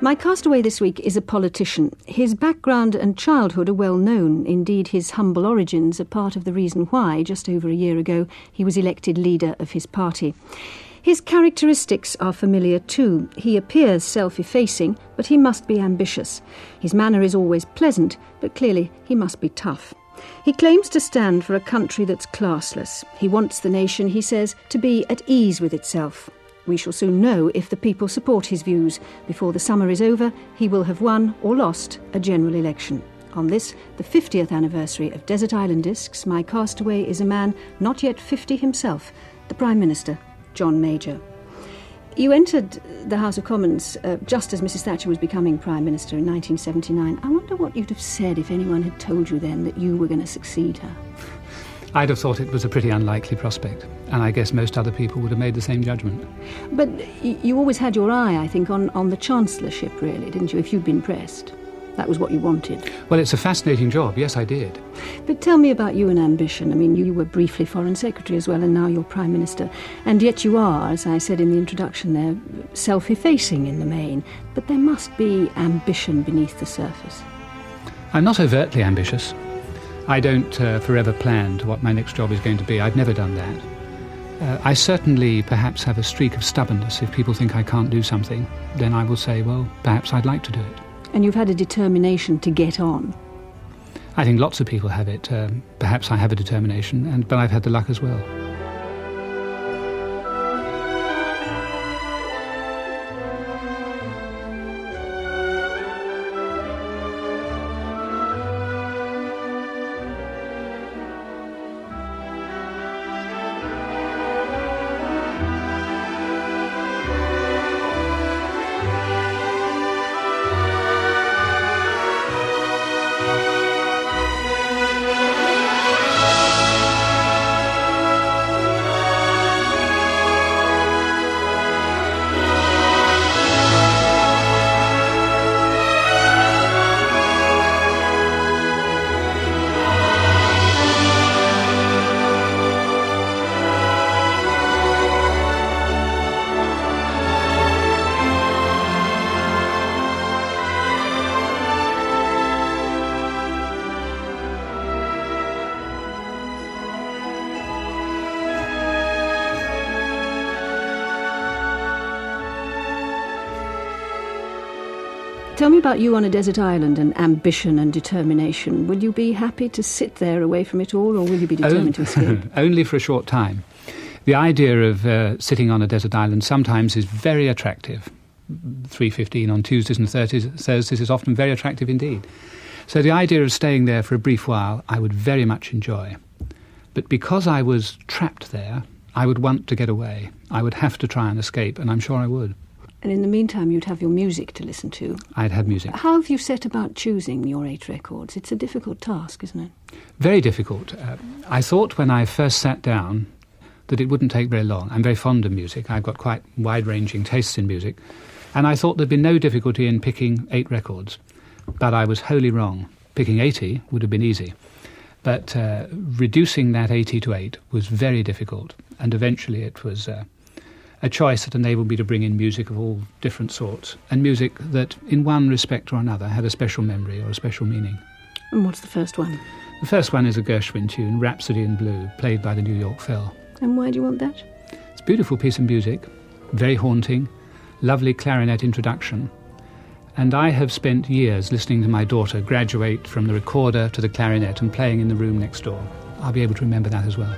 My castaway this week is a politician. His background and childhood are well known. Indeed, his humble origins are part of the reason why, just over a year ago, he was elected leader of his party. His characteristics are familiar too. He appears self-effacing, but he must be ambitious. His manner is always pleasant, but clearly he must be tough. He claims to stand for a country that's classless. He wants the nation, he says, to be at ease with itself. We shall soon know if the people support his views. Before the summer is over, he will have won or lost a general election. On this, the 50th anniversary of Desert Island Discs, my castaway is a man not yet 50 himself, the Prime Minister, John Major. You entered the House of Commons just as Mrs Thatcher was becoming Prime Minister in 1979. I wonder what you'd have said if anyone had told you then that you were going to succeed her. I'd have thought it was a pretty unlikely prospect, and I guess most other people would have made the same judgment. But you always had your eye, I think, on the Chancellorship, really, didn't you, if you'd been pressed? That was what you wanted. Well, it's a fascinating job, yes, I did. But tell me about you and ambition. I mean, you were briefly Foreign Secretary as well, and now you're Prime Minister. And yet you are, as I said in the introduction there, self-effacing in the main. But there must be ambition beneath the surface. I'm not overtly ambitious. I don't forever plan to what my next job is going to be. I've never done that. I certainly perhaps have a streak of stubbornness. If people think I can't do something, then I will say, well, perhaps I'd like to do it. And you've had a determination to get on. I think lots of people have it. Perhaps I have a determination, but I've had the luck as well. Tell me about you on a desert island and ambition and determination. Will you be happy to sit there away from it all, or will you be determined to escape? Only for a short time. The idea of sitting on a desert island sometimes is very attractive. 3:15 on Tuesdays and Thursdays is often very attractive indeed. So the idea of staying there for a brief while I would very much enjoy. But because I was trapped there, I would want to get away. I would have to try and escape, and I'm sure I would. And in the meantime, you'd have your music to listen to. I'd have music. How have you set about choosing your 8 records? It's a difficult task, isn't it? Very difficult. I thought when I first sat down that it wouldn't take very long. I'm very fond of music. I've got quite wide-ranging tastes in music. And I thought there'd be no difficulty in picking 8 records. But I was wholly wrong. Picking 80 would have been easy. But reducing that 80 to 8 was very difficult. And eventually it was a choice that enabled me to bring in music of all different sorts, and music that, in one respect or another, had a special memory or a special meaning. And what's the first one? The first one is a Gershwin tune, Rhapsody in Blue, played by the New York Phil. And why do you want that? It's a beautiful piece of music, very haunting, lovely clarinet introduction. And I have spent years listening to my daughter graduate from the recorder to the clarinet and playing in the room next door. I'll be able to remember that as well.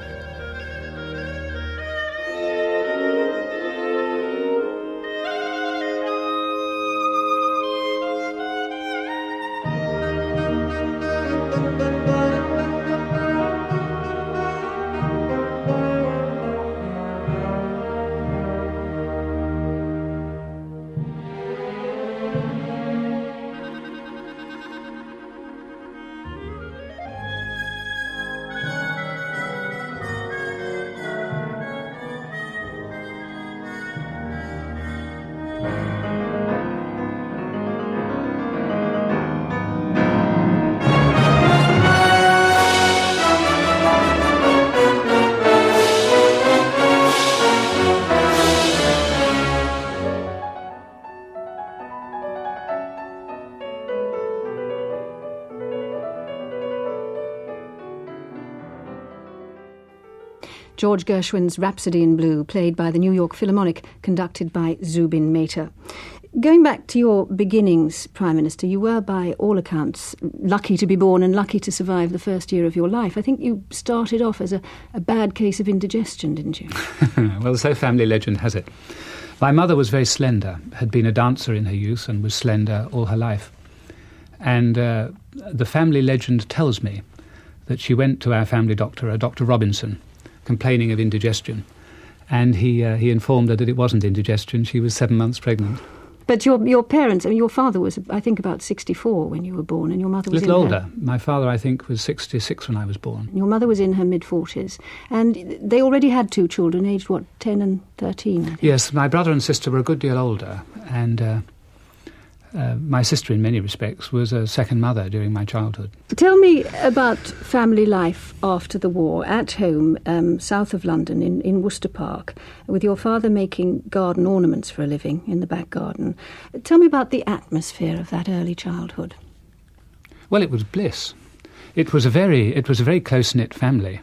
George Gershwin's Rhapsody in Blue, played by the New York Philharmonic, conducted by Zubin Mehta. Going back to your beginnings, Prime Minister, you were, by all accounts, lucky to be born and lucky to survive the first year of your life. I think you started off as a bad case of indigestion, didn't you? Well, so family legend has it. My mother was very slender, had been a dancer in her youth and was slender all her life. And the family legend tells me that she went to our family doctor, Dr. Robinson, complaining of indigestion. And he informed her that it wasn't indigestion, she was 7 months pregnant. But your parents, I mean, your father was, I think, about 64 when you were born, and your mother was a little older. My father, I think, was 66 when I was born. Your mother was in her mid-40s. And they already had two children, aged, 10 and 13, I think? Yes, my brother and sister were a good deal older, and my sister, in many respects, was a second mother during my childhood. Tell me about family life after the war, at home, south of London, in Worcester Park, with your father making garden ornaments for a living in the back garden. Tell me about the atmosphere of that early childhood. Well, it was bliss. It was a very close-knit family.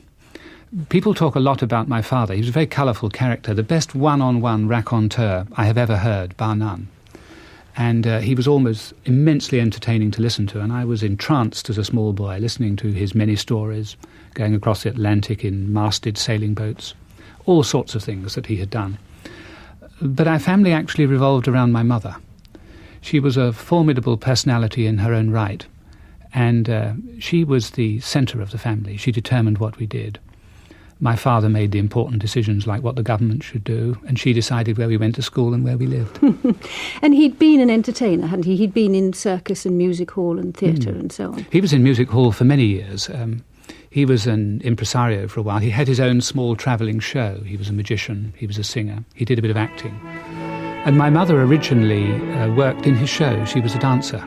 People talk a lot about my father. He was a very colourful character, the best one-on-one raconteur I have ever heard, bar none. And he was almost immensely entertaining to listen to, and I was entranced as a small boy listening to his many stories, going across the Atlantic in masted sailing boats, all sorts of things that he had done. But our family actually revolved around my mother. She was a formidable personality in her own right, and she was the centre of the family. She determined what we did. My father made the important decisions like what the government should do, and she decided where we went to school and where we lived. And he'd been an entertainer, hadn't he? He'd been in circus and music hall and theatre and so on. He was in music hall for many years. He was an impresario for a while. He had his own small travelling show. He was a magician. He was a singer. He did a bit of acting. And my mother originally worked in his show. She was a dancer.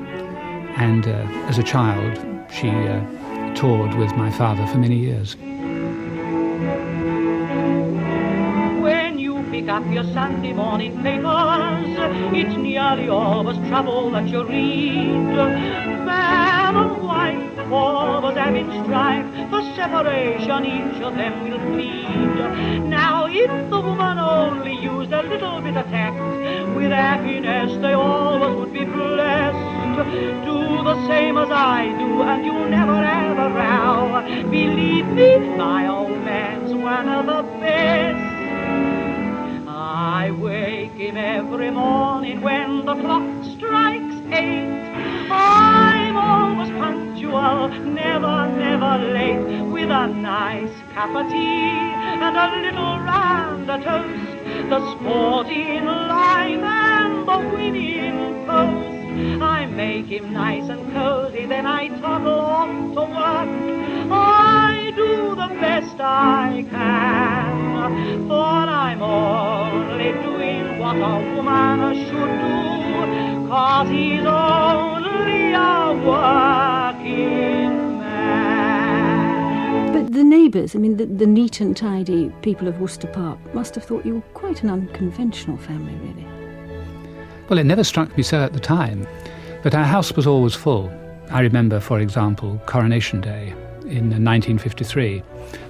And as a child, she toured with my father for many years. Pick up your Sunday morning papers, it's nearly always trouble that you read. Man and wife, always having strife, for separation each of them will plead. Now if the woman only used a little bit of tact, with happiness they always would be blessed. Do the same as I do and you'll never have a row. Believe me, my old man's one of the best. I wake him every morning when the clock strikes 8. I'm always punctual, never late, with a nice cup of tea and a little round of toast, the sporting life and the winning post. I make him nice and cozy, then I toddle off to work. I do the best I can, for I'm only doing what a woman should do, 'cause he's only a working man. But the neighbours, I mean, the neat and tidy people of Worcester Park must have thought you were quite an unconventional family, really. Well, it never struck me so at the time, but our house was always full. I remember, for example, Coronation Day in 1953.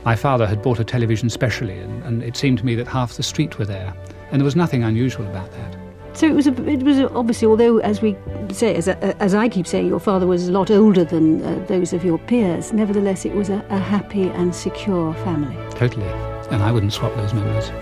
My father had bought a television specially, and it seemed to me that half the street were there, and there was nothing unusual about that. So it was obviously, although, as we say, as I keep saying, your father was a lot older than those of your peers, nevertheless it was a happy and secure family. Totally, and I wouldn't swap those memories.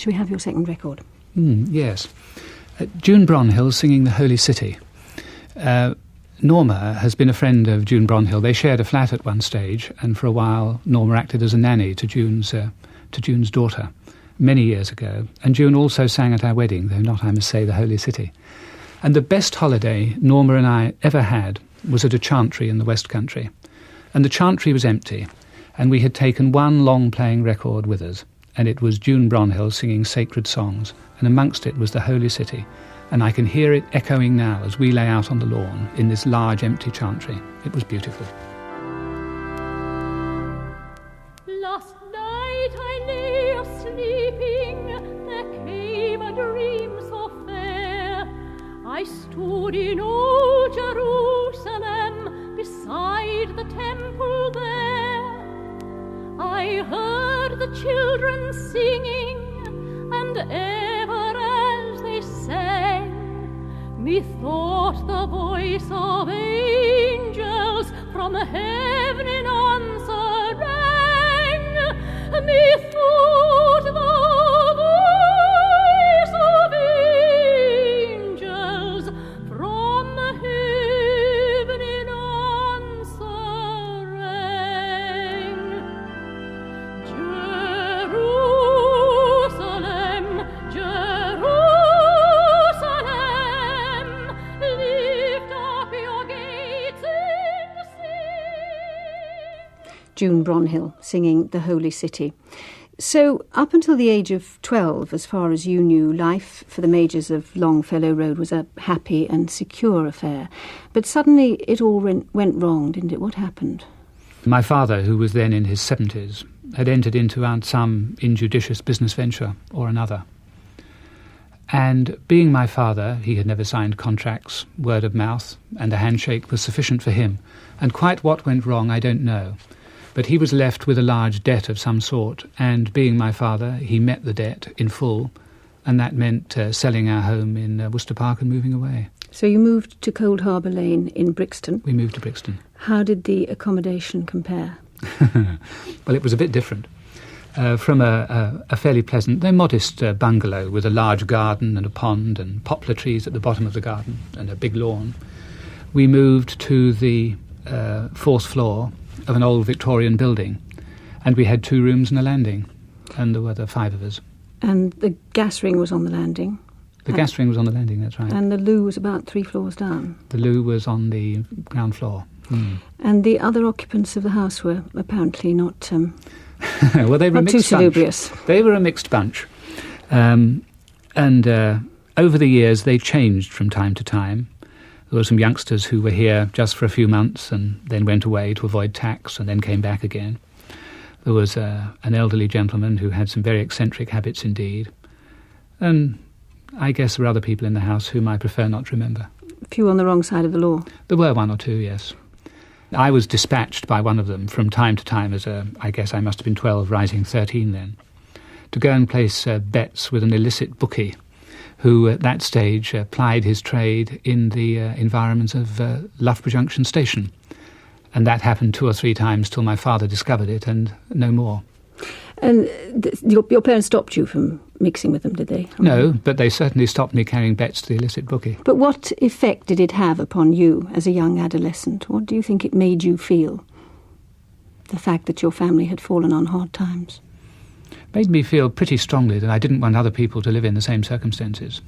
Shall we have your second record? Yes. June Bronhill singing The Holy City. Norma has been a friend of June Bronhill. They shared a flat at one stage, and for a while Norma acted as a nanny to June's daughter many years ago. And June also sang at our wedding, though not, I must say, The Holy City. And the best holiday Norma and I ever had was at a chantry in the West Country. And the chantry was empty, and we had taken one long-playing record with us, and it was June Bronhill singing sacred songs, and amongst it was The Holy City. And I can hear it echoing now as we lay out on the lawn in this large empty chantry. It was beautiful. Last night I lay a-sleeping, there came a dream so fair. I stood in old Jerusalem, beside the temple there. I heard the children singing, and ever as they sang, methought the voice of angels from heaven in answer rang. Methought the voice of angels from heaven in answer rang. Jerusalem, Jerusalem, lift up your gates and sing. June Bronhill singing The Holy City. So, up until the age of 12, as far as you knew, life for the Majors of Longfellow Road was a happy and secure affair. But suddenly it all went wrong, didn't it? What happened? My father, who was then in his 70s, had entered into some injudicious business venture or another. And being my father, he had never signed contracts, word of mouth, and a handshake was sufficient for him. And quite what went wrong, I don't know. But he was left with a large debt of some sort, and being my father, he met the debt in full, and that meant selling our home in Worcester Park and moving away. So you moved to Cold Harbour Lane in Brixton. We moved to Brixton. How did the accommodation compare? Well, it was a bit different. From a fairly pleasant, though modest bungalow with a large garden and a pond and poplar trees at the bottom of the garden and a big lawn, we moved to the fourth floor of an old Victorian building, and we had 2 rooms and a landing, and there were the 5 of us. And the gas ring was on the landing? The gas ring was on the landing, that's right. And the loo was about 3 floors down? The loo was on the ground floor. And the other occupants of the house were apparently not well, they were not too salubrious. They were a mixed bunch. And over the years, they changed from time to time. There were some youngsters who were here just for a few months and then went away to avoid tax and then came back again. There was an elderly gentleman who had some very eccentric habits indeed. And I guess there were other people in the house whom I prefer not to remember. A few on the wrong side of the law? There were 1 or 2, yes. I was dispatched by one of them from time to time as I guess I must have been 12, rising 13 then, to go and place bets with an illicit bookie who at that stage plied his trade in the environments of Loughborough Junction Station. And that happened 2 or 3 times till my father discovered it, and no more. And your parents stopped you from mixing with them, did they? No, but they certainly stopped me carrying bets to the illicit bookie. But what effect did it have upon you as a young adolescent? What do you think it made you feel, the fact that your family had fallen on hard times? Made me feel pretty strongly that I didn't want other people to live in the same circumstances.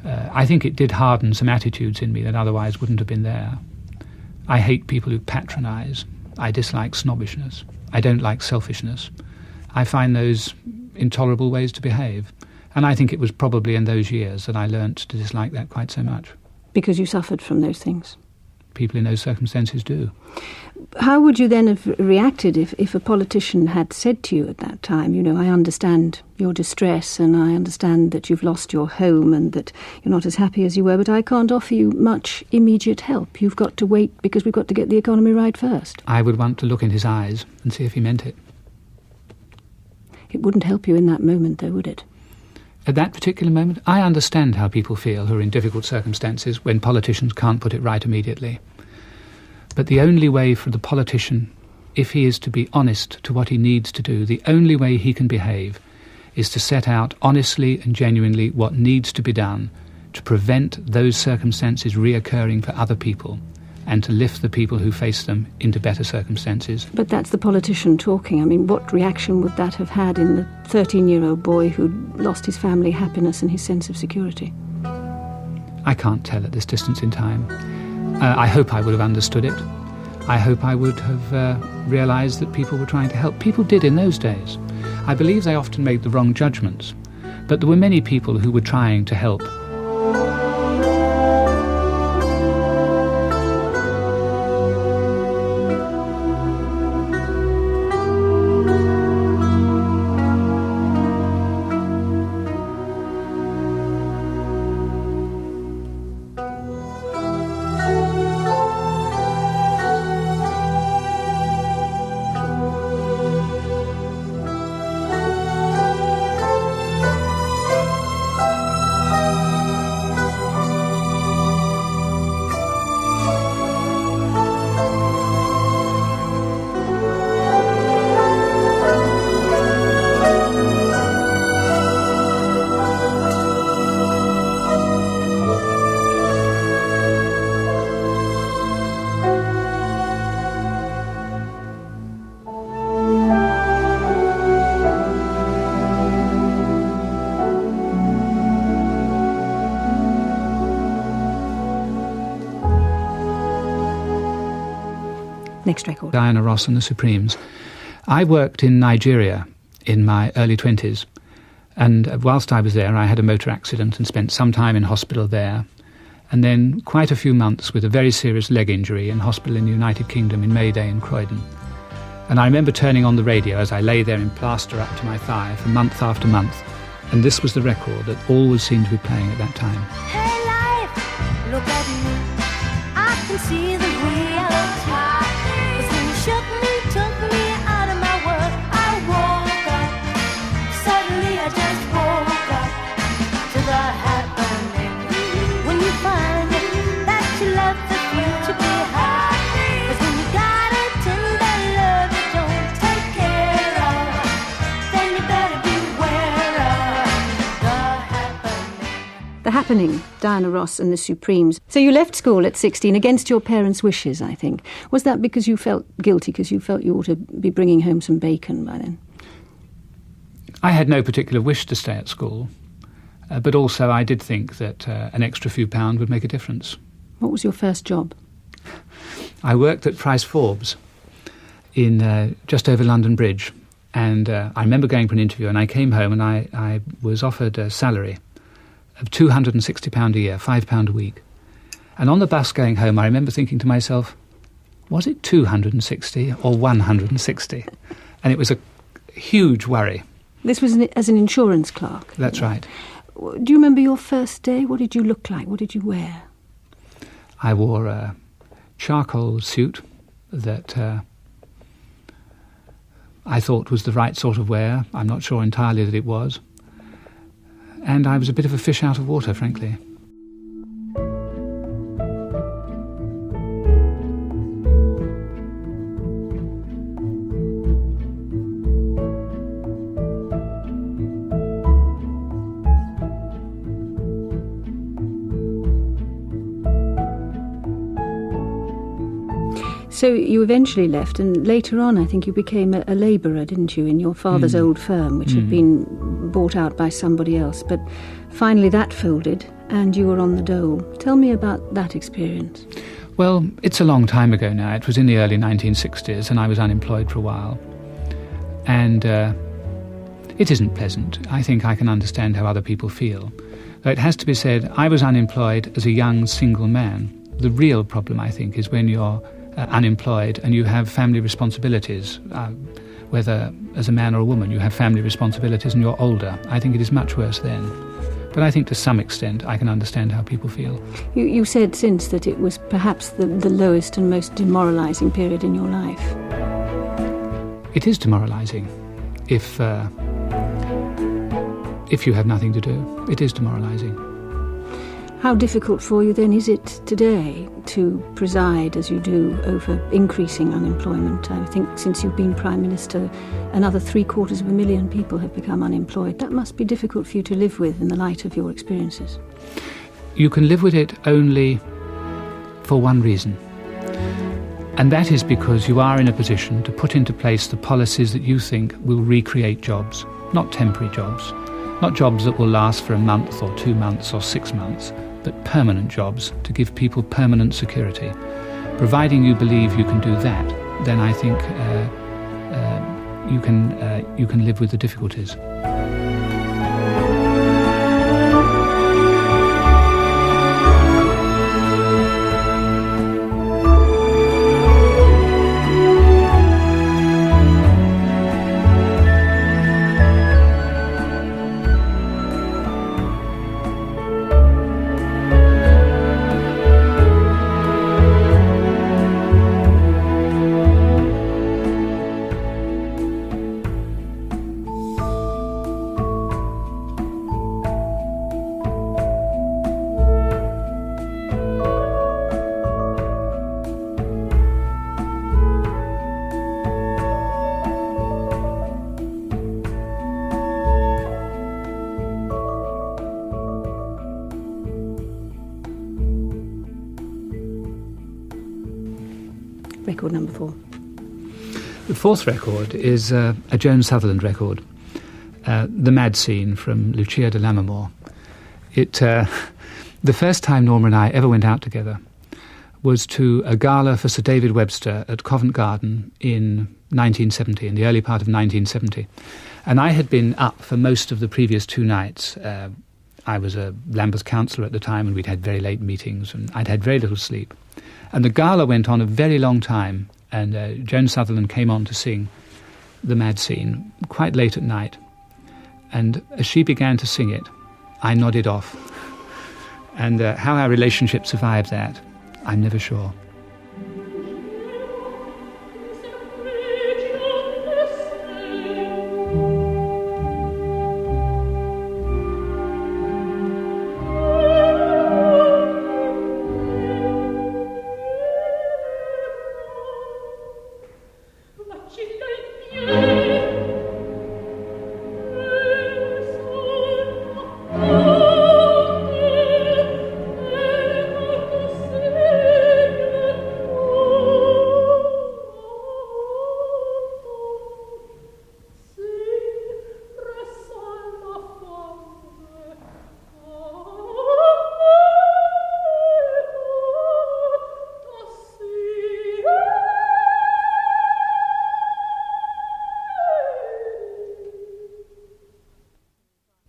I think it did harden some attitudes in me that otherwise wouldn't have been there. I hate people who patronise. I dislike snobbishness. I don't like selfishness. I find those intolerable ways to behave. And I think it was probably in those years that I learnt to dislike that quite so much. Because you suffered from those things? People in those circumstances do. How would you then have reacted if a politician had said to you at that time, you know, I understand your distress and I understand that you've lost your home and that you're not as happy as you were, but I can't offer you much immediate help. You've got to wait because we've got to get the economy right first. I would want to look in his eyes and see if he meant it. It wouldn't help you in that moment, though, would it? At that particular moment, I understand how people feel who are in difficult circumstances when politicians can't put it right immediately. But the only way for the politician, if he is to be honest to what he needs to do, the only way he can behave is to set out honestly and genuinely what needs to be done to prevent those circumstances reoccurring for other people and to lift the people who face them into better circumstances. But that's the politician talking. I mean, what reaction would that have had in the 13-year-old boy who'd lost his family happiness and his sense of security? I can't tell at this distance in time. I hope I would have understood it. I hope I would have realised that people were trying to help. People did in those days. I believe they often made the wrong judgments, but there were many people who were trying to help. Next record. Diana Ross and the Supremes. I worked in Nigeria in my early 20s, and whilst I was there I had a motor accident and spent some time in hospital there, and then quite a few months with a very serious leg injury in hospital in the United Kingdom in Mayday in Croydon. And I remember turning on the radio as I lay there in plaster up to my thigh for month after month, and this was the record that always seemed to be playing at that time. Hey life, look at me, I can see the reality. It's when you shook me, took me out of my world. I woke up, suddenly I just woke up to the happening. When you find that you love the future behind, it's when you got a tender love you don't take care of, then you better beware of the happening. The Happening, Diana Ross and the Supremes. So you left school at 16 against your parents' wishes, I think. Was that because you felt guilty, because you felt you ought to be bringing home some bacon by then? I had no particular wish to stay at school, but also I did think that an extra few pound would make a difference. What was your first job? I worked at Price Forbes in just over London Bridge, and I remember going for an interview, and I came home and I was offered a salary of £260 a year, £5 a week. And on the bus going home, I remember thinking to myself, was it 260 or 160? And it was a huge worry. This was as an insurance clerk? That's right. Do you remember your first day? What did you look like? What did you wear? I wore a charcoal suit that I thought was the right sort of wear. I'm not sure entirely that it was. And I was a bit of a fish out of water, frankly. So you eventually left, and later on I think you became a labourer, didn't you, in your father's old firm, which had been bought out by somebody else. But finally that folded, and you were on the dole. Tell me about that experience. Well, it's a long time ago now. It was in the early 1960s, and I was unemployed for a while. And it isn't pleasant. I think I can understand how other people feel. Though it has to be said, I was unemployed as a young single man. The real problem, I think, is when you're unemployed and you have family responsibilities, whether as a man or a woman you have family responsibilities and you're older. I think it is much worse then. But I think to some extent I can understand how people feel. You said since that it was perhaps the lowest and most demoralising period in your life. It is demoralising if you have nothing to do. It is demoralising. How difficult for you then is it today to preside as you do over increasing unemployment? I think since you've been Prime Minister, another 750,000 people have become unemployed. That must be difficult for you to live with in the light of your experiences. You can live with it only for one reason. And that is because you are in a position to put into place the policies that you think will recreate jobs, not temporary jobs, not jobs that will last for a month or 2 months or 6 months, but permanent jobs to give people permanent security. Providing you believe you can do that, then I think you can live with the difficulties. Record number 4. The fourth record is a Joan Sutherland record, The Mad Scene from Lucia de Lammermoor. The first time Norma and I ever went out together was to a gala for Sir David Webster at Covent Garden in 1970, in the early part of 1970. And I had been up for most of the previous 2 nights. I was a Lambeth councillor at the time, and we'd had very late meetings, and I'd had very little sleep. And the gala went on a very long time, and Joan Sutherland came on to sing The Mad Scene quite late at night. And as she began to sing it, I nodded off. And how our relationship survived that, I'm never sure.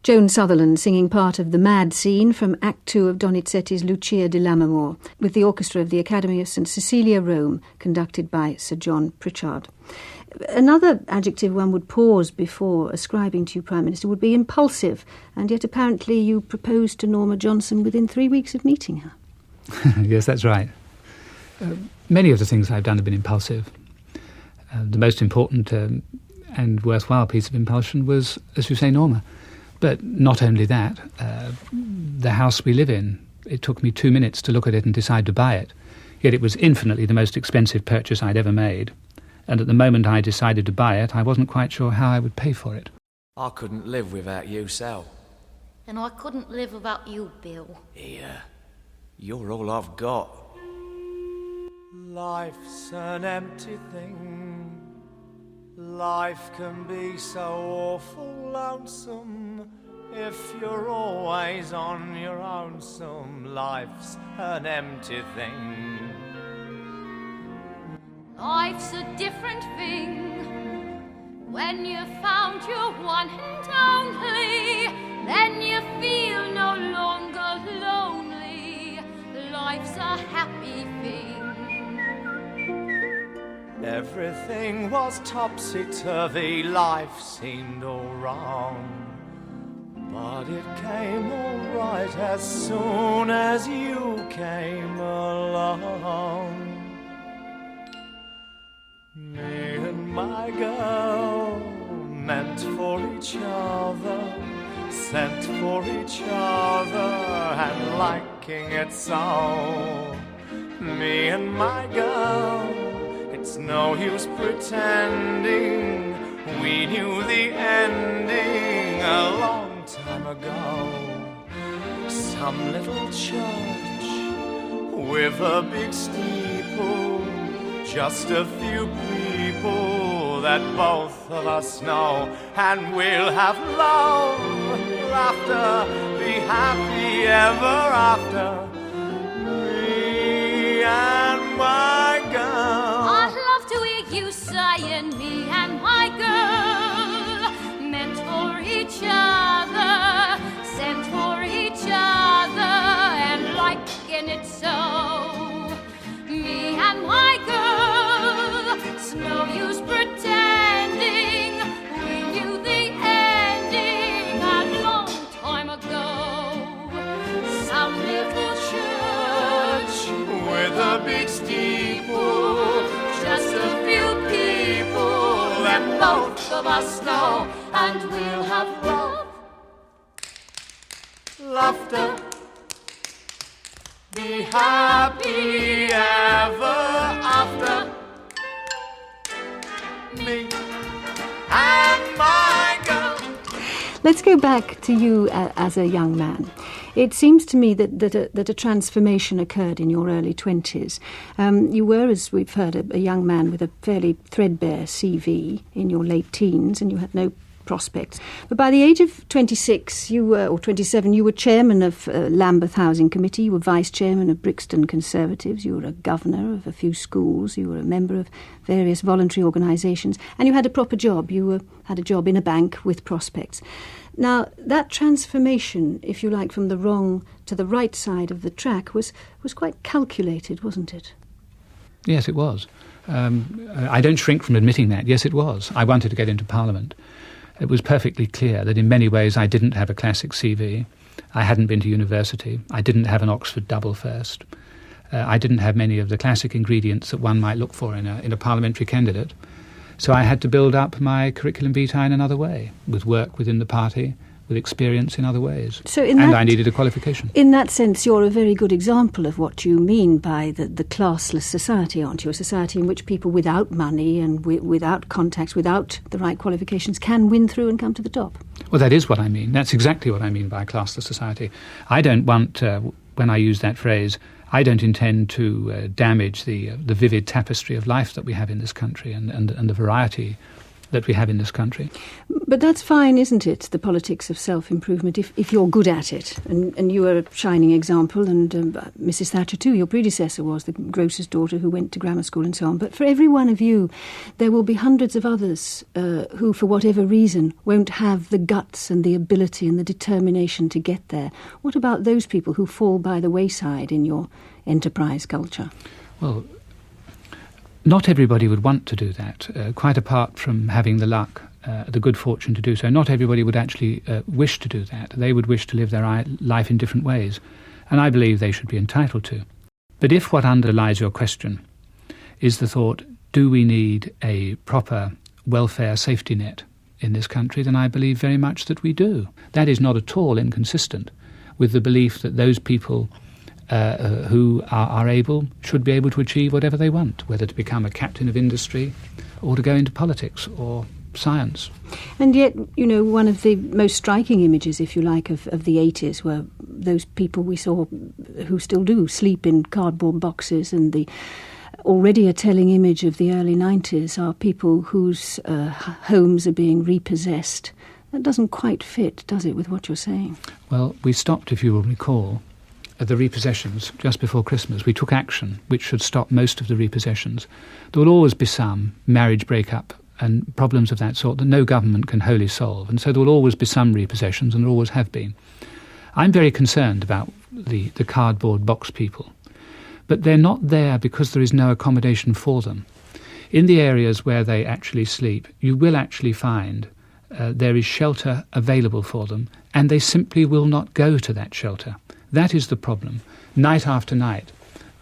Joan Sutherland singing part of The Mad Scene from Act 2 of Donizetti's Lucia di Lammermoor, with the orchestra of the Academy of St Cecilia, Rome, conducted by Sir John Pritchard. Another adjective one would pause before ascribing to you, Prime Minister, would be impulsive, and yet apparently you proposed to Norma Johnson within 3 weeks of meeting her. Yes, that's right. Many of the things I've done have been impulsive. The most important and worthwhile piece of impulsion was, as you say, Norma. But not only that, the house we live in, it took me 2 minutes to look at it and decide to buy it. Yet it was infinitely the most expensive purchase I'd ever made. And at the moment I decided to buy it, I wasn't quite sure how I would pay for it. I couldn't live without you, Sal. And I couldn't live without you, Bill. Here, you're all I've got. Life's an empty thing. Life can be so awful lonesome if you're always on your own. Some life's an empty thing. Life's a different thing. When you've found your one and only, then you feel no longer lonely. Life's a happy thing. Everything was topsy-turvy, life seemed all wrong. But it came all right as soon as you came along. Me and my girl, meant for each other, sent for each other, and like liking it so. Me and my girl, it's no use pretending. We knew the ending a long time ago. Some little church with a big steeple, just a few people that both of us know, and we'll have love, laughter, be happy ever after. Me and my girl. I'd love to hear you saying me and my girl, meant for each other, sent for each other, and liking it so. Me and my girl, it's no use pretending. We knew the ending a long time ago. Some little church With a big steeple, just a few people that both of us know, and we'll have love, laughter, be happy ever after. Me and my girl. Let's go back to you as a young man. It seems to me that a transformation occurred in your early 20s. You were, as we've heard, a young man with a fairly threadbare CV in your late teens, and you had no prospects. But by the age of 26, or 27, you were chairman of Lambeth Housing Committee, you were vice chairman of Brixton Conservatives, you were a governor of a few schools, you were a member of various voluntary organisations, and you had a proper job. You had a job in a bank with prospects. Now, that transformation, if you like, from the wrong to the right side of the track was quite calculated, wasn't it? Yes, it was. I don't shrink from admitting that. Yes, it was. I wanted to get into Parliament. It was perfectly clear that in many ways I didn't have a classic CV. I hadn't been to university. I didn't have an Oxford double first. I didn't have many of the classic ingredients that one might look for in a parliamentary candidate. So I had to build up my curriculum vitae in another way, with work within the party, with experience in other ways. I needed a qualification. In that sense, you're a very good example of what you mean by the classless society, aren't you? A society in which people without money and without contacts, without the right qualifications, can win through and come to the top. Well, that is what I mean. That's exactly what I mean by a classless society. I don't want, when I use that phrase, I don't intend to damage the vivid tapestry of life that we have in this country and the variety that we have in this country. But that's fine, isn't it, the politics of self-improvement, if you're good at it. And you are a shining example, and Mrs. Thatcher too, your predecessor was the grocer's daughter who went to grammar school and so on. But for every one of you, there will be hundreds of others who, for whatever reason, won't have the guts and the ability and the determination to get there. What about those people who fall by the wayside in your enterprise culture? Well, not everybody would want to do that, quite apart from having the luck, the good fortune to do so. Not everybody would actually wish to do that. They would wish to live their life in different ways, and I believe they should be entitled to. But if what underlies your question is the thought, do we need a proper welfare safety net in this country, then I believe very much that we do. That is not at all inconsistent with the belief that those people who are able should be able to achieve whatever they want, whether to become a captain of industry or to go into politics or science. And yet, you know, one of the most striking images, if you like, of the 80s were those people we saw who still do sleep in cardboard boxes, and the already a telling image of the early 90s are people whose homes are being repossessed. That doesn't quite fit, does it, with what you're saying? Well, we stopped, if you will recall, at the repossessions just before Christmas. We took action which should stop most of the repossessions. There will always be some marriage breakup and problems of that sort that no government can wholly solve, and so there will always be some repossessions, and there always have been. I'm very concerned about the cardboard box people, but they're not there because there is no accommodation for them. In the areas where they actually sleep, you will actually find there is shelter available for them, and they simply will not go to that shelter. That is the problem. Night after night,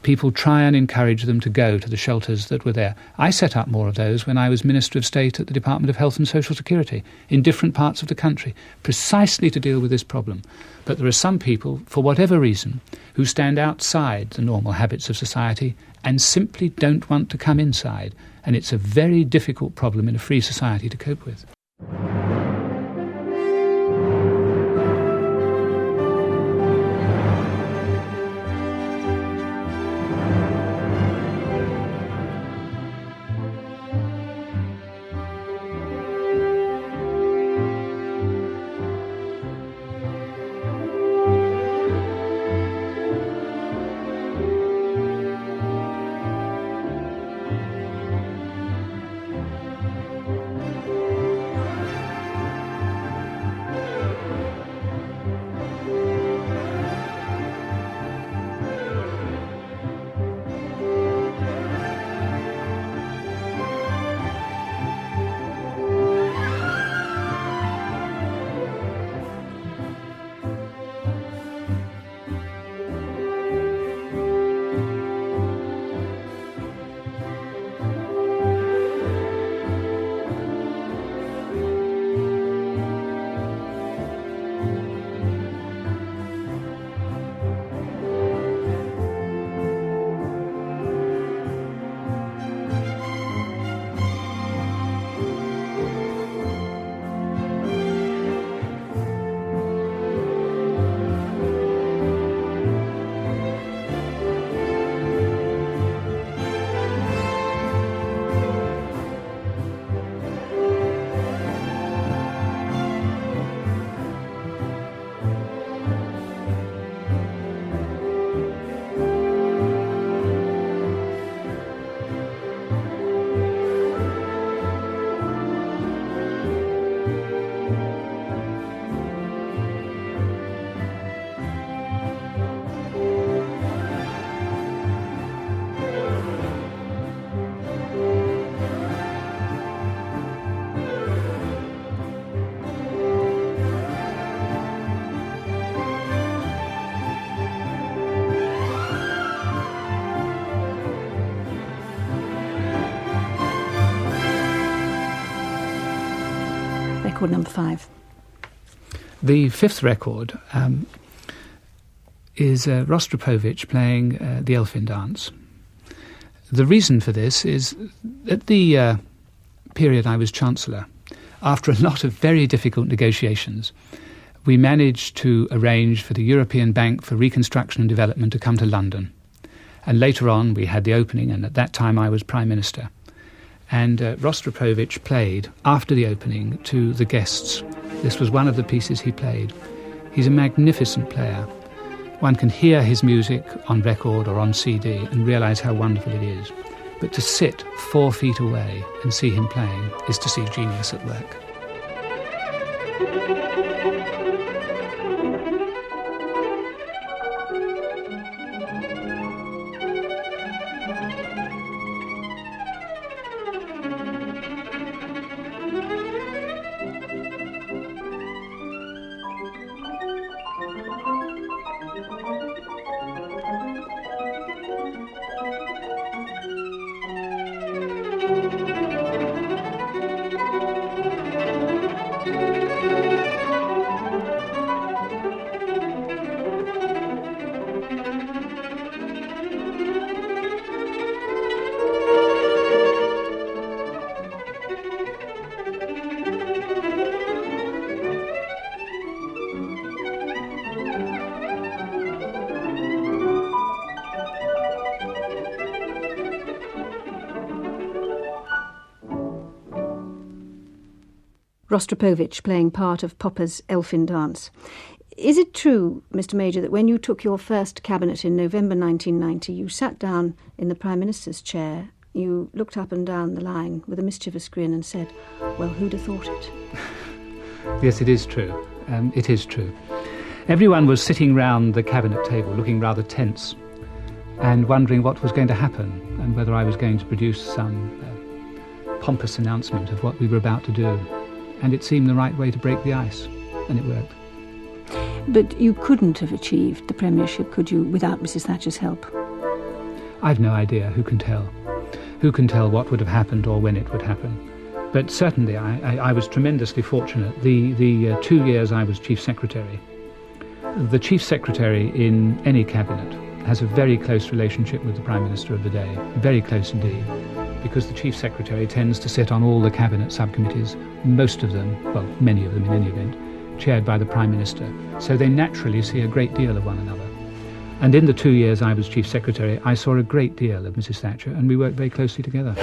people try and encourage them to go to the shelters that were there. I set up more of those when I was Minister of State at the Department of Health and Social Security in different parts of the country, precisely to deal with this problem. But there are some people, for whatever reason, who stand outside the normal habits of society and simply don't want to come inside. And it's a very difficult problem in a free society to cope with. Record number 5. The fifth record is Rostropovich playing the Elfin Dance. The reason for this is at the period I was Chancellor, after a lot of very difficult negotiations, we managed to arrange for the European Bank for Reconstruction and Development to come to London. And later on we had the opening, and at that time I was Prime Minister. And Rostropovich played, after the opening, to the guests. This was one of the pieces he played. He's a magnificent player. One can hear his music on record or on CD and realise how wonderful it is. But to sit 4 feet away and see him playing is to see genius at work. Rostropovich playing part of Popper's Elfin Dance. Is it true, Mr. Major, that when you took your first cabinet in November 1990, you sat down in the Prime Minister's chair, you looked up and down the line with a mischievous grin and said, well, who'd have thought it? Yes, it is true. It is true. Everyone was sitting round the cabinet table looking rather tense and wondering what was going to happen and whether I was going to produce some pompous announcement of what we were about to do. And it seemed the right way to break the ice, and it worked. But you couldn't have achieved the premiership, could you, without Mrs. Thatcher's help? I've no idea. Who can tell? Who can tell what would have happened or when it would happen? But certainly I was tremendously fortunate. The 2 years I was Chief Secretary, the Chief Secretary in any cabinet has a very close relationship with the Prime Minister of the day, very close indeed, because the Chief Secretary tends to sit on all the cabinet subcommittees, most of them, well, many of them in any event, chaired by the Prime Minister. So they naturally see a great deal of one another. And in the 2 years I was Chief Secretary, I saw a great deal of Mrs. Thatcher, and we worked very closely together.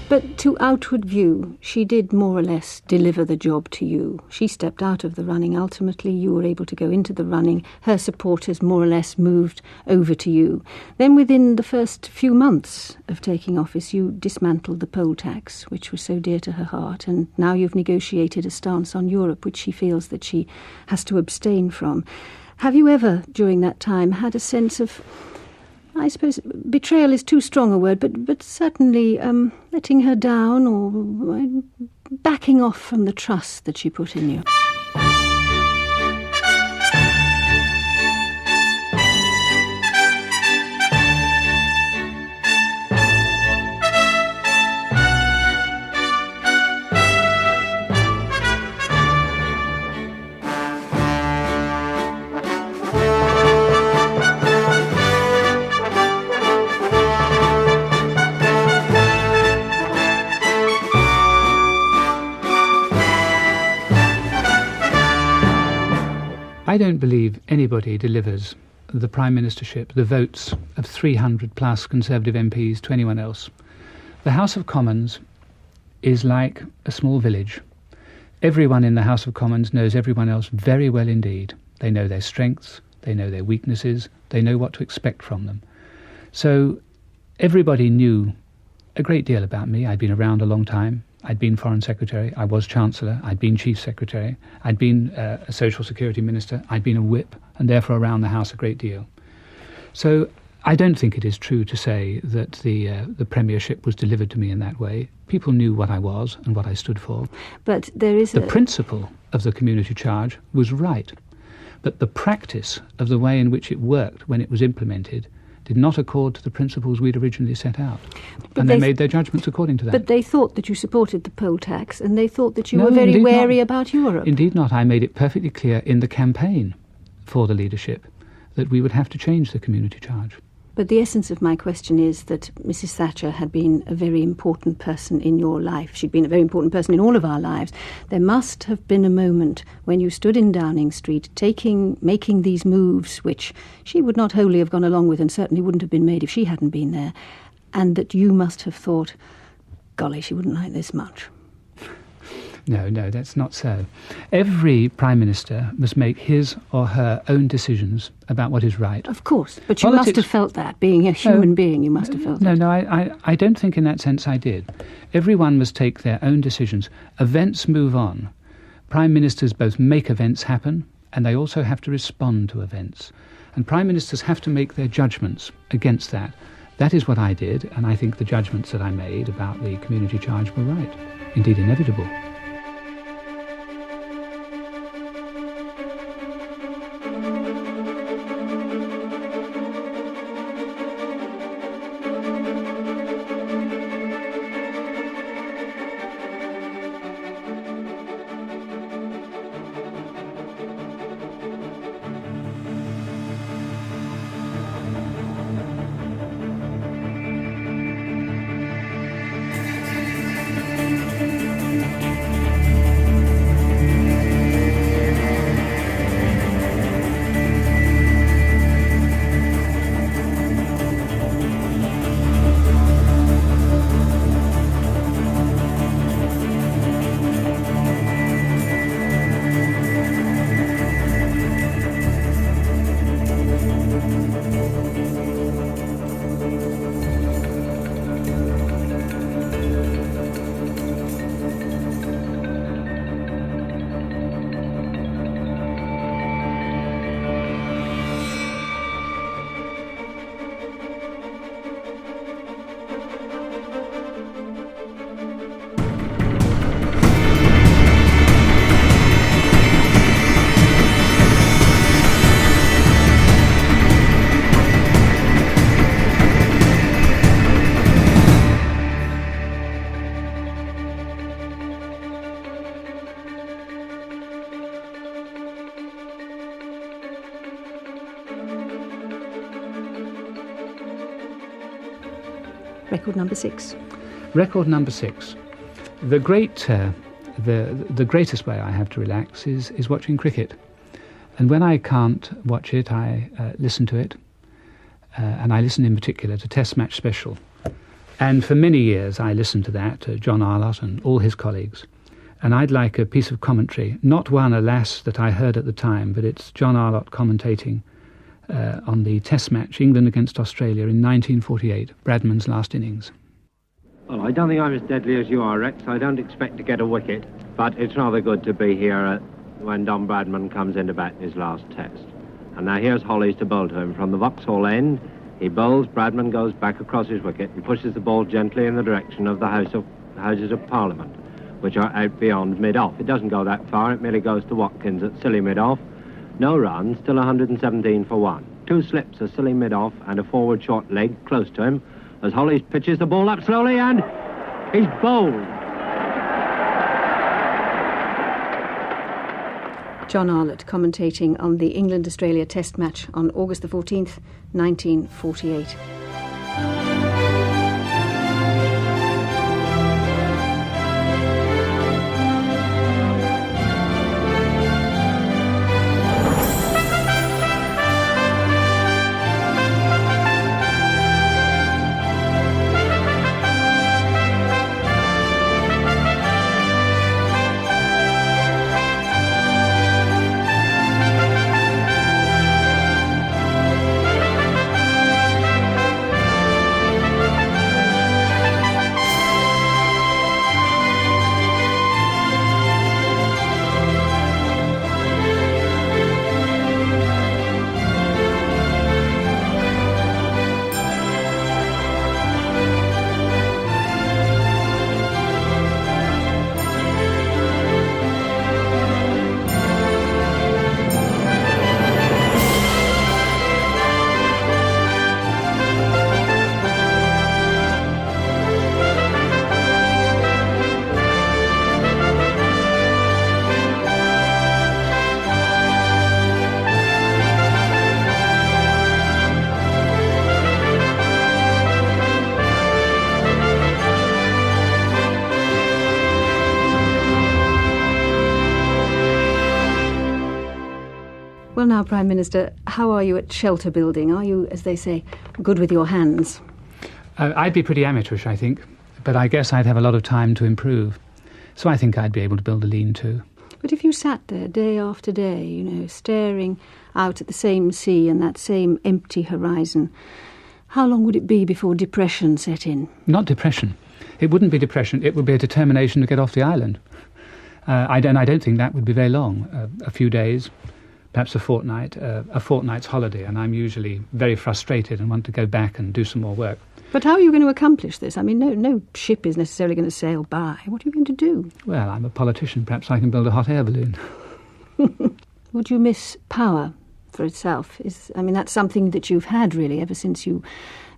But to outward view, she did more or less deliver the job to you. She stepped out of the running. Ultimately, you were able to go into the running. Her supporters more or less moved over to you. Then within the first few months of taking office, you dismantled the poll tax, which was so dear to her heart. And now you've negotiated a stance on Europe, which she feels that she has to abstain from. Have you ever, during that time, had a sense of, I suppose betrayal is too strong a word, but certainly letting her down or backing off from the trust that she put in you? I don't believe anybody delivers the Prime Ministership, the votes of 300 plus Conservative MPs to anyone else. The House of Commons is like a small village. Everyone in the House of Commons knows everyone else very well indeed. They know their strengths, they know their weaknesses, they know what to expect from them. So everybody knew a great deal about me. I'd been around a long time. I'd been Foreign Secretary, I was Chancellor, I'd been Chief Secretary, I'd been a Social Security Minister, I'd been a whip, and therefore around the House a great deal. So I don't think it is true to say that the Premiership was delivered to me in that way. People knew what I was and what I stood for. But there is the principle of the community charge was right, but the practice of the way in which it worked when it was implemented did not accord to the principles we'd originally set out. And they made their judgments according to that. But they thought that you supported the poll tax, and they thought that you were very wary about Europe. Indeed not. I made it perfectly clear in the campaign for the leadership that we would have to change the community charge. But the essence of my question is that Mrs. Thatcher had been a very important person in your life. She'd been a very important person in all of our lives. There must have been a moment when you stood in Downing Street making these moves, which she would not wholly have gone along with and certainly wouldn't have been made if she hadn't been there, and that you must have thought, golly, she wouldn't like this much. No, that's not so. Every Prime Minister must make his or her own decisions about what is right. Of course, but you must have felt that. Being a human being, you must have felt that. No, I don't think in that sense I did. Everyone must take their own decisions. Events move on. Prime Ministers both make events happen, and they also have to respond to events. And Prime Ministers have to make their judgments against that. That is what I did, and I think the judgments that I made about the community charge were right, indeed inevitable. Record number 6. Record number 6. The greatest way I have to relax is watching cricket. And when I can't watch it, I listen to it. And I listen in particular to Test Match Special. And for many years I listened to that, to John Arlott and all his colleagues. And I'd like a piece of commentary, not one, alas, that I heard at the time, but it's John Arlott commentating on the Test match, England against Australia in 1948, Bradman's last innings. Well, I don't think I'm as deadly as you are, Rex. I don't expect to get a wicket, but it's rather good to be here when Don Bradman comes into bat in his last test. And now here's Hollies to bowl to him from the Vauxhall end. He bowls, Bradman goes back across his wicket and pushes the ball gently in the direction of the Houses of Parliament, which are out beyond mid-off. It doesn't go that far, it merely goes to Watkins at silly mid-off. No runs, still 117 for 1. 2 slips, a silly mid-off and a forward short leg close to him as Hollies pitches the ball up slowly and he's bowled. John Arlott commentating on the England-Australia Test match on August the 14th, 1948. Well, now, Prime Minister, how are you at shelter building? Are you, as they say, good with your hands? I'd be pretty amateurish, I think, but I guess I'd have a lot of time to improve. So I think I'd be able to build a lean-to. But if you sat there day after day, you know, staring out at the same sea and that same empty horizon, how long would it be before depression set in? Not depression. It wouldn't be depression. It would be a determination to get off the island. I don't think that would be very long. A few days, perhaps a fortnight's holiday, and I'm usually very frustrated and want to go back and do some more work. But how are you going to accomplish this? I mean, no ship is necessarily going to sail by. What are you going to do? Well, I'm a politician. Perhaps I can build a hot air balloon. Would you miss power for itself? That's something that you've had, really, ever since you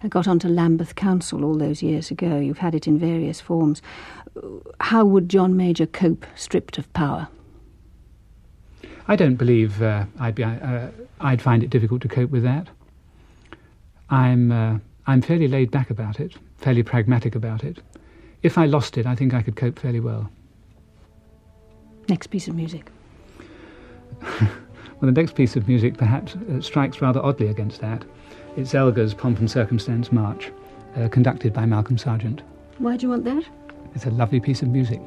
got onto Lambeth Council all those years ago. You've had it in various forms. How would John Major cope stripped of power? I don't believe I'd find it difficult to cope with that. I'm fairly laid back about it, fairly pragmatic about it. If I lost it, I think I could cope fairly well. Next piece of music. Well, the next piece of music perhaps strikes rather oddly against that. It's Elgar's Pomp and Circumstance March, conducted by Malcolm Sargent. Why do you want that? It's a lovely piece of music.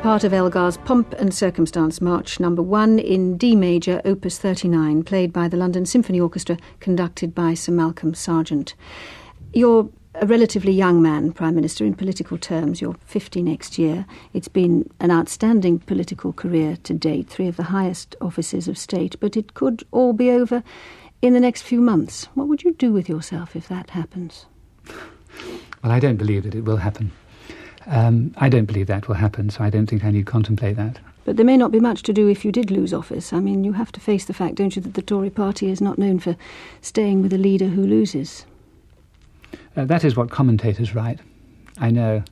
Part of Elgar's Pomp and Circumstance March No. 1 in D major, Opus 39, played by the London Symphony Orchestra, conducted by Sir Malcolm Sargent. You're a relatively young man, Prime Minister, in political terms. You're 50 next year. It's been an outstanding political career to date, 3 of the highest offices of state, but it could all be over in the next few months. What would you do with yourself if that happens? Well, I don't believe that it will happen. I don't believe that will happen, so I don't think I need contemplate that. But there may not be much to do if you did lose office. I mean, you have to face the fact, don't you, that the Tory party is not known for staying with a leader who loses. That is what commentators write. I know.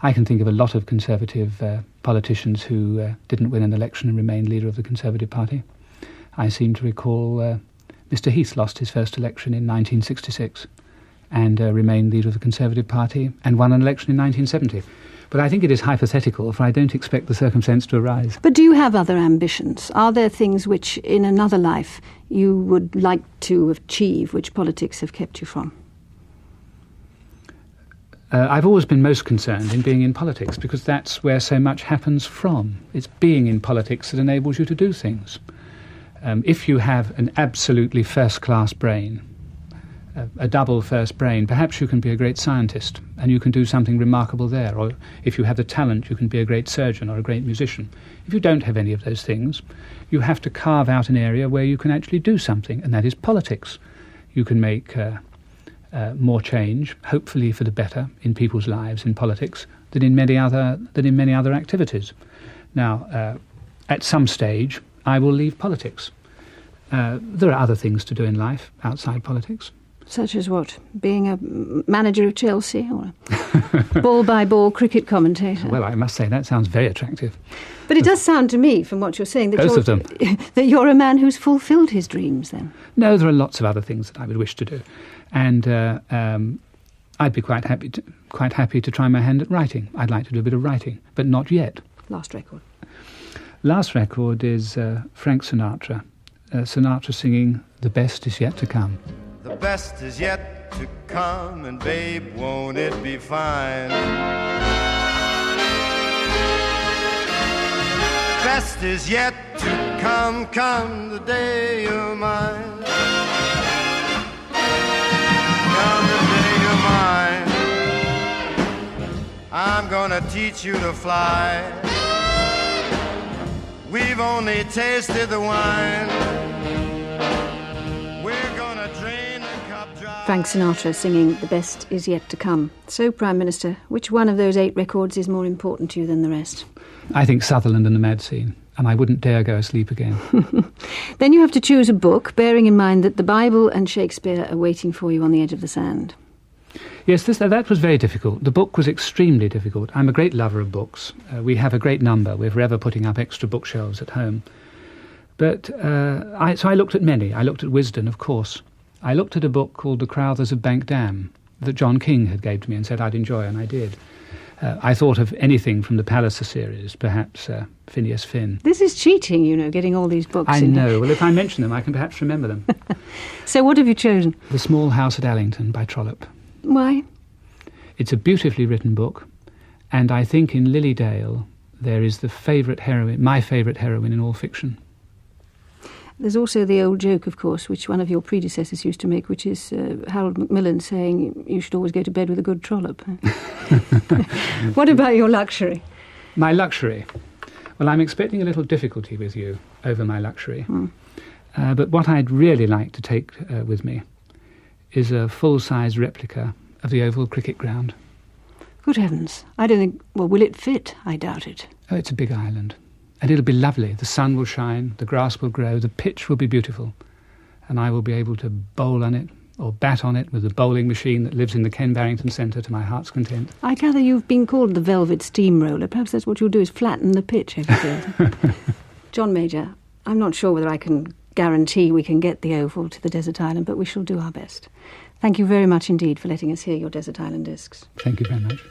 I can think of a lot of Conservative politicians who didn't win an election and remained leader of the Conservative Party. I seem to recall Mr. Heath lost his first election in 1966 and remained leader of the Conservative Party and won an election in 1970. But I think it is hypothetical, for I don't expect the circumstance to arise. But do you have other ambitions? Are there things which, in another life, you would like to achieve, which politics have kept you from? I've always been most concerned in being in politics, because that's where so much happens from. It's being in politics that enables you to do things. If you have an absolutely first-class brain, a double first brain, perhaps you can be a great scientist and you can do something remarkable there. Or if you have the talent, you can be a great surgeon or a great musician. If you don't have any of those things, you have to carve out an area where you can actually do something, and that is politics. You can make more change, hopefully for the better, in people's lives in politics than in many other activities. Now, at some stage, I will leave politics. There are other things to do in life outside politics. Such as what? Being a manager of Chelsea or a ball-by-ball cricket commentator? Well, I must say, that sounds very attractive. But it does sound to me, from what you're saying, that both of them. That you're a man who's fulfilled his dreams, then. No, there are lots of other things that I would wish to do. And I'd be quite happy to try my hand at writing. I'd like to do a bit of writing, but not yet. Last record. Last record is Frank Sinatra. Sinatra singing "The Best Is Yet to Come." The best is yet to come, and babe, won't it be fine? best is yet to come, come the day you're mine. Come the day you're mine. I'm gonna teach you to fly. We've only tasted the wine. We're gonna drain the cup dry. Frank Sinatra singing The Best Is Yet to Come. So, Prime Minister, which one of those 8 records is more important to you than the rest? I think Sutherland and the Mad Scene, and I wouldn't dare go asleep again. Then you have to choose a book, bearing in mind that the Bible and Shakespeare are waiting for you on the edge of the sand. Yes, that was very difficult. The book was extremely difficult. I'm a great lover of books. We have a great number. We're forever putting up extra bookshelves at home. But so I looked at many. I looked at Wisden, of course. I looked at a book called The Crowthers of Bank Dam that John King had gave to me and said I'd enjoy, and I did. I thought of anything from the Palliser series, perhaps Phineas Finn. This is cheating, you know, getting all these books I in know. here. Well, if I mention them, I can perhaps remember them. So what have you chosen? The Small House at Allington by Trollope. Why? It's a beautifully written book, and I think in Lily Dale there is my favourite heroine in all fiction. There's also the old joke, of course, which one of your predecessors used to make, which is Harold Macmillan saying you should always go to bed with a good trollop. What about your luxury? My luxury? Well, I'm expecting a little difficulty with you over my luxury. But what I'd really like to take with me is a full-size replica of the Oval Cricket Ground. Good heavens. I don't think... Well, will it fit? I doubt it. Oh, it's a big island. And it'll be lovely. The sun will shine, the grass will grow, the pitch will be beautiful. And I will be able to bowl on it, or bat on it, with a bowling machine that lives in the Ken Barrington Centre to my heart's content. I gather you've been called the Velvet Steamroller. Perhaps that's what you'll do, is flatten the pitch every day. John Major, I'm not sure whether I can guarantee we can get the Oval to the desert island, but we shall do our best. Thank you very much indeed for letting us hear your desert island discs. Thank you very much.